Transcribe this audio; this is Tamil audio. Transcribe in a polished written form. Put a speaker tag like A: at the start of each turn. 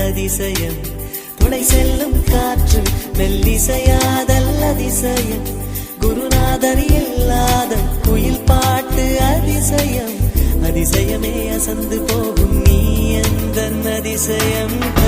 A: அதிசயம் துளை செல்லும் காற்று மெல்லிசையாதல் அதிசயம் குருநாதர் இல்லாத குயில் பாட்டு அதிசயம் அதிசயமே அசந்து போகும் நீ எந்த அதிசயம்